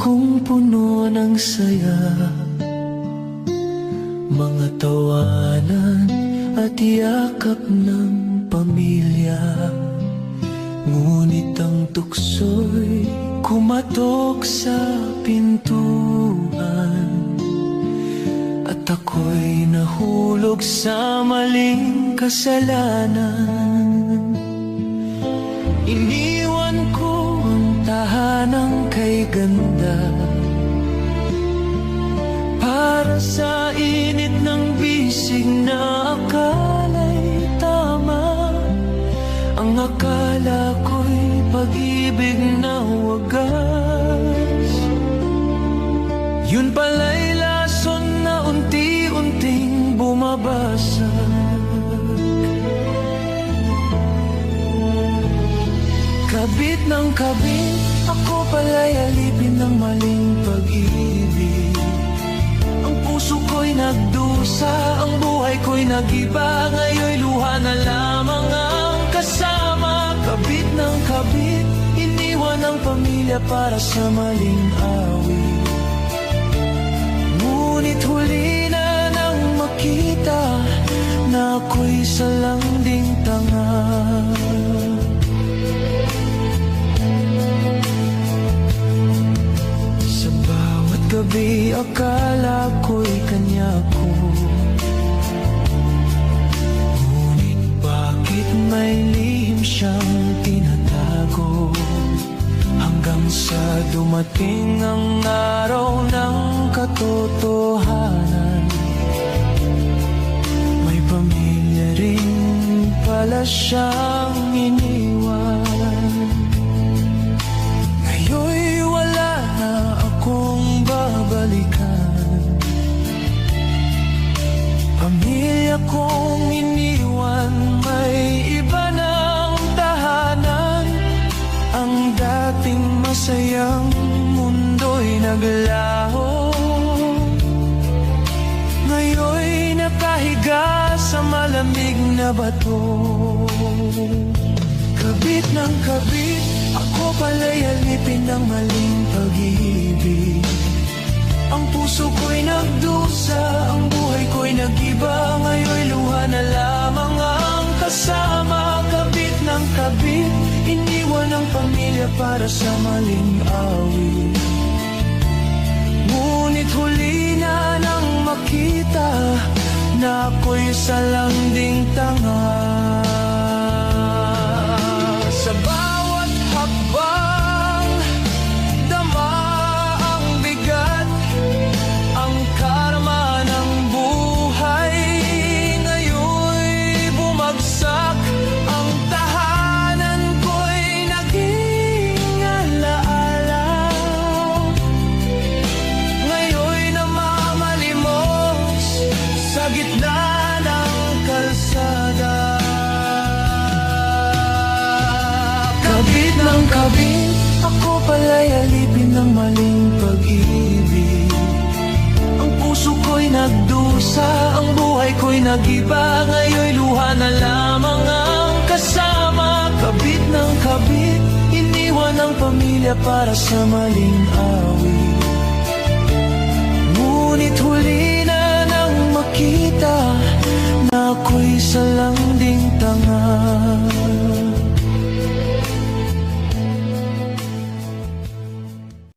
kong puno ng saya, mga tawanan at yakap ng pamilya. Ngunit ang tukso'y kumatok sa pintuan, at ako'y nahulog sa maling kasalanan. Iniwan ko ang tahanang kay ganda para sa init ng bisig na akala'y tama. Ang akala ko'y pag-ibig na wagas, yun pala'y lason na unti-unting bumabasag. Kabit ng kabit, ako pala'y alipin ng maling pag-ibig. Ang puso ko'y nagdusa, ang buhay ko'y nag-iba. Ngayon'y luha na lamang ang kasama. Kabit ng kabit, iniwan ang pamilya para sa maling awit. Ngunit huli na nang makita na ako'y salanding tanga. Gabi akala ko'y kanya ko, ngunit bakit may lihim siyang tinatago? Hanggang sa dumating ang araw ng katotohanan, may pamilya rin pala siyang iniwan. Ngayon'y wala na akong babalikan, pamilya kong iniwan, may iba ng tahanan. Ang dating masayang mundo'y naglaho, ngayon'y nakahiga sa malamig na bato. Kabit ng kabit, ako pala'y alipin ng maling pag-ibig. Ang puso ko'y nagdusa, ang buhay ko'y nag-iba. Ngayon'y luha na lamang ang kasama. Kabit ng kabit, iniwan ang pamilya para sa maling awit. Ngunit huli na nang makita na ako'y salanding tanga. Sa bawat hakbang, dama ang bigat, ang karma ng buhay. Ngayon'y bumagsak, ang tahanan ko'y naging alaala. Ngayon'y namamalimos sa gitna ng kalsada. Kabit ng kabit, ako pala'y alipin ng maling pag-ibig. Ang puso ko'y nagdusa, ang buhay ko'y nag-iba. Ngayon'y luha na lamang ang kasama. Kabit ng kabit, iniwan ang pamilya para sa maling awit.